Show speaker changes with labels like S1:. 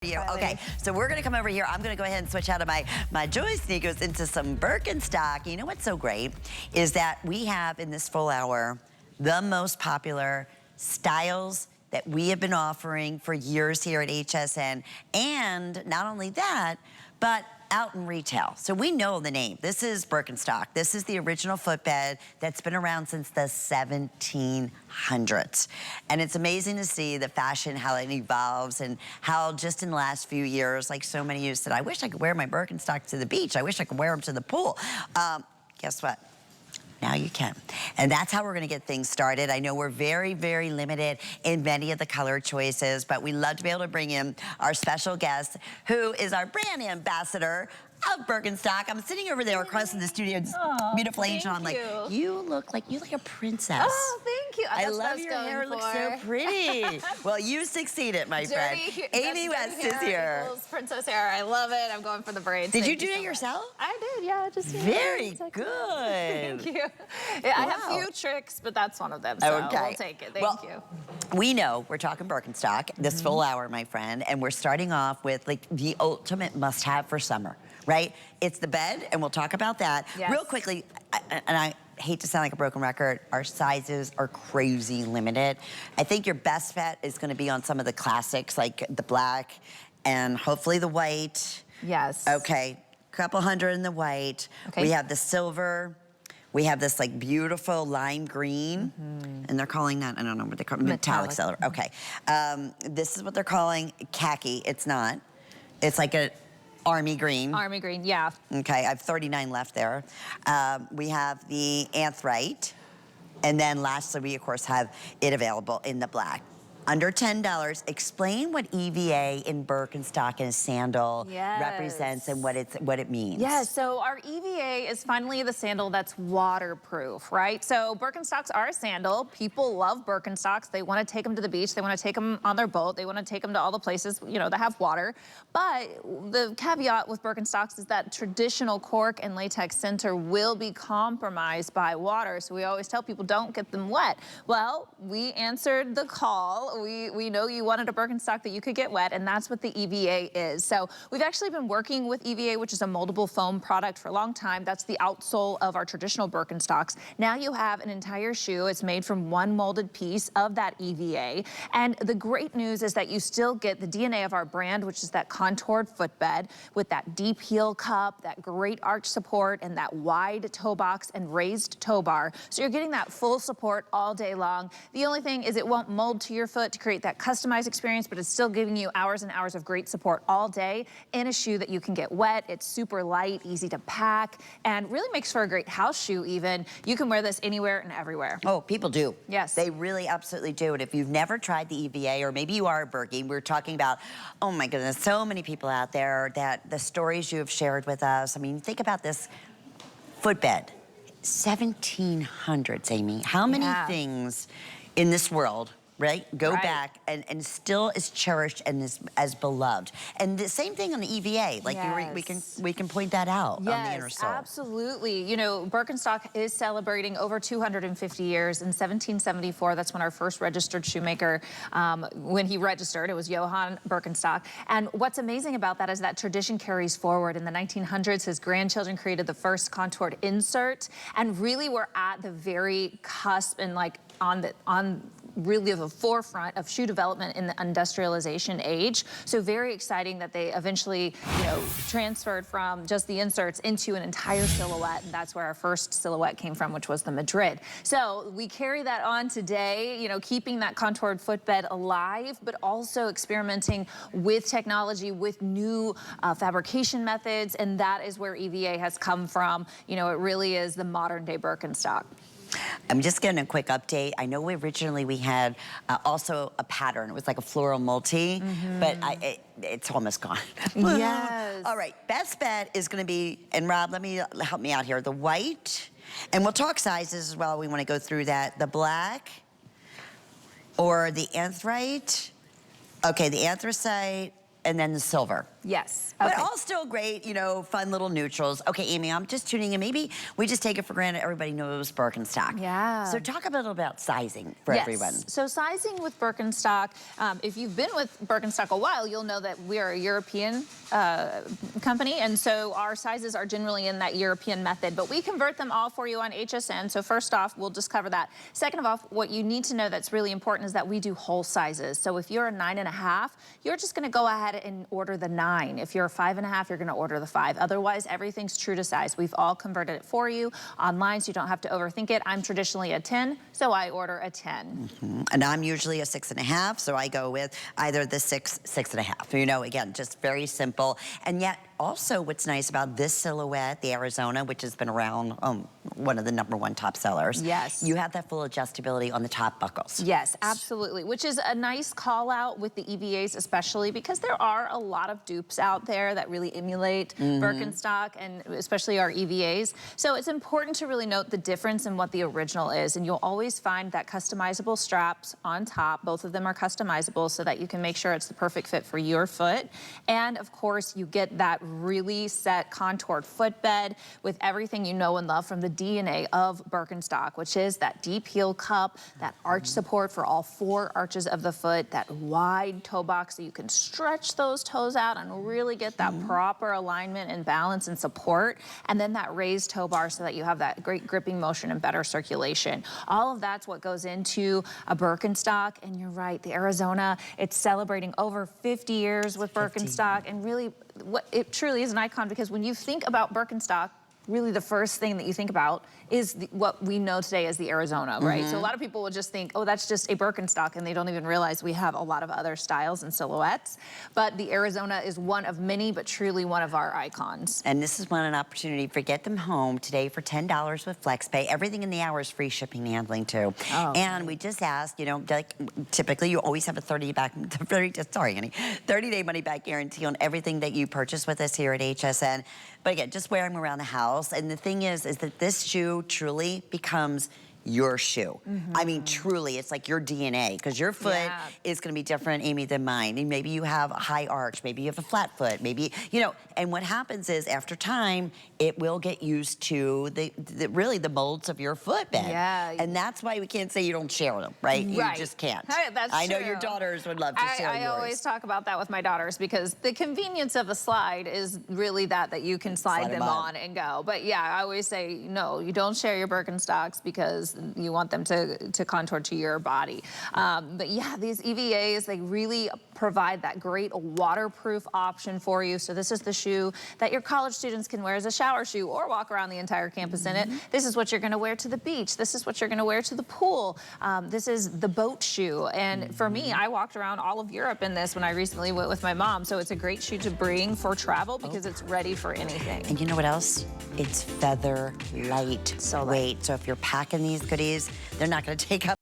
S1: You. Okay, so we're gonna come over here. I'm gonna go ahead and switch out of my Joy sneakers into some Birkenstock. You know what's so great is that we have in this full hour the most popular styles that we have been offering for years here at HSN. And not only that, but out in retail. So we know the name. This is Birkenstock. This is the original footbed that's been around since the 1700s. And it's amazing to see the fashion, how it evolves, and how just in the last few years, like so many of you said, I wish I could wear my Birkenstock to the beach. I wish I could wear them to the pool. Guess what? Now you can. And that's how we're gonna get things started. I know we're very, very limited in many of the color choices, but we love to be able to bring in our special guest, who is our brand ambassador of Birkenstock. I'm sitting over there across from the studio, beautiful angel. I'm like, you look like a princess.
S2: Oh, thank you.
S1: I love your hair, looks so pretty. Well, you succeeded, my friend. Amy West is here.
S2: Princess hair, I love it. I'm going for the braids.
S1: Did you do it yourself?
S2: I did, yeah. Just
S1: very good.
S2: Thank you. Yeah, I have a few tricks, but that's one of them, so we'll take it. Thank you.
S1: We know we're talking Birkenstock this full hour, my friend, and we're starting off with like the ultimate must-have for summer. Right? It's the bed, and we'll talk about that.
S2: Yes.
S1: Real quickly, and I hate to sound like a broken record, our sizes are crazy limited. I think your best bet is gonna be on some of the classics, like the black and hopefully the white.
S2: Yes.
S1: Okay, couple hundred in the white.
S2: Okay.
S1: We have the silver. We have this like beautiful lime green, and they're calling that, I don't know what they call it, metallic silver. Okay, this is what they're calling khaki. It's not. It's like a army green.
S2: Army green, yeah.
S1: Okay, I have 39 left there. We have the anthrite. And then lastly, we of course have it available in the black. Under $10, explain what EVA in Birkenstock and a sandal represents and what it means.
S2: Yeah, so our EVA is finally the sandal that's waterproof, right? So Birkenstocks are a sandal. People love Birkenstocks. They want to take them to the beach. They want to take them on their boat. They want to take them to all the places, you know, that have water. But the caveat with Birkenstocks is that traditional cork and latex center will be compromised by water. So we always tell people don't get them wet. Well, we answered the call. We know you wanted a Birkenstock that you could get wet, and that's what the EVA is. So we've actually been working with EVA, which is a moldable foam product, for a long time. That's the outsole of our traditional Birkenstocks. Now you have an entire shoe. It's made from one molded piece of that EVA. And the great news is that you still get the DNA of our brand, which is that contoured footbed with that deep heel cup, that great arch support, and that wide toe box and raised toe bar. So you're getting that full support all day long. The only thing is it won't mold to your foot to create that customized experience, but it's still giving you hours and hours of great support all day in a shoe that you can get wet. It's super light, easy to pack, and really makes for a great house shoe even. You can wear this anywhere and everywhere.
S1: Oh, people do.
S2: Yes.
S1: They really absolutely do. And if you've never tried the EVA, or maybe you are a Birkie, we're talking about, oh my goodness, so many people out there that the stories you have shared with us. I mean, think about this footbed. 1700s, Amy. How many things in this world, right, go back and still is cherished and is as beloved? And the same thing on the EVA, like we can point that out on the inner sole.
S2: Absolutely. You know, Birkenstock is celebrating over 250 years. In 1774, that's when our first registered shoemaker, when he registered, it was Johann Birkenstock. And what's amazing about that is that tradition carries forward. In the 1900s, his grandchildren created the first contoured insert, and really we're at the very cusp and like on really the forefront of shoe development in the industrialization age. So very exciting that they eventually, you know, transferred from just the inserts into an entire silhouette, and that's where our first silhouette came from, which was the Madrid. So we carry that on today, you know, keeping that contoured footbed alive, but also experimenting with technology, with new fabrication methods, and that is where EVA has come from. You know, it really is the modern day Birkenstock.
S1: I'm just getting a quick update. I know originally we had also a pattern. It was like a floral multi, but it's almost gone.
S2: Yes.
S1: All right, best bet is gonna be, and Rob, help me out here, the white, and we'll talk sizes as well. We wanna go through that. The black or the anthrite. Okay, the anthracite and then the silver.
S2: Yes.
S1: But
S2: Okay.
S1: all still great, you know, fun little neutrals. Okay, Amy, I'm just tuning in. Maybe we just take it for granted everybody knows Birkenstock.
S2: Yeah.
S1: So talk a little about sizing for everyone.
S2: So sizing with Birkenstock, if you've been with Birkenstock a while, you'll know that we are a European company, and so our sizes are generally in that European method, but we convert them all for you on HSN. So first off, we'll just cover that. Second of all, what you need to know that's really important is that we do whole sizes. So if you're a 9.5, you're just gonna go ahead and order the 9. If you're a 5.5, you're gonna order the 5. Otherwise, everything's true to size. We've all converted it for you online, so you don't have to overthink it. I'm traditionally a 10, so I order a 10.
S1: And I'm usually a 6.5, so I go with either the 6, 6.5. You know, again, just very simple. And yet, also what's nice about this silhouette, the Arizona, which has been around, one of the #1 top sellers.
S2: Yes.
S1: You have that full adjustability on the top buckles.
S2: Yes, absolutely, which is a nice call out with the EVAs especially, because there are a lot of dupes out there that really emulate Birkenstock, and especially our EVAs. So it's important to really note the difference in what the original is, and you'll always find that customizable straps on top. Both of them are customizable so that you can make sure it's the perfect fit for your foot. And of course, you get that really set contoured footbed with everything you know and love from the DNA of Birkenstock, which is that deep heel cup, that arch support for all 4 arches of the foot, that wide toe box so you can stretch those toes out and really get that proper alignment and balance and support, and then that raised toe bar so that you have that great gripping motion and better circulation. All of that's what goes into a Birkenstock, and you're right, the Arizona, it's celebrating over 50 years with Birkenstock, and really it truly is an icon, because when you think about Birkenstock, really the first thing that you think about is what we know today as the Arizona, right? So a lot of people will just think, oh, that's just a Birkenstock, and they don't even realize we have a lot of other styles and silhouettes. But the Arizona is one of many, but truly one of our icons.
S1: And this is an opportunity for get them home today for $10 with FlexPay. Everything in the hour is free shipping and handling too.
S2: Oh,
S1: and we just asked, you know, like typically you always have a 30-day money back guarantee on everything that you purchase with us here at HSN. But again, just wear them around the house. And the thing is that this shoe truly becomes your shoe. I mean, truly, it's like your DNA, because your foot is going to be different, Amy, than mine. And maybe you have a high arch, maybe you have a flat foot, maybe, you know, and what happens is after time, it will get used to really the molds of your footbed.
S2: Yeah.
S1: And that's why we can't say you don't share them, right? You just can't.
S2: Hey, that's
S1: I know
S2: true.
S1: your daughters would love to share yours.
S2: I always talk about that with my daughters, because the convenience of a slide is really that you can slide them on and go. But yeah, I always say, no, you don't share your Birkenstocks, because you want them to contour to your body. But yeah, these EVAs, they really provide that great waterproof option for you. So this is the shoe that your college students can wear as a shower shoe or walk around the entire campus in it. This is what you're gonna wear to the beach. This is what you're gonna wear to the pool. This is the boat shoe. And for me, I walked around all of Europe in this when I recently went with my mom. So it's a great shoe to bring for travel, because it's ready for anything.
S1: And you know what else? It's feather light weight. So if you're packing these goodies, they're not gonna take up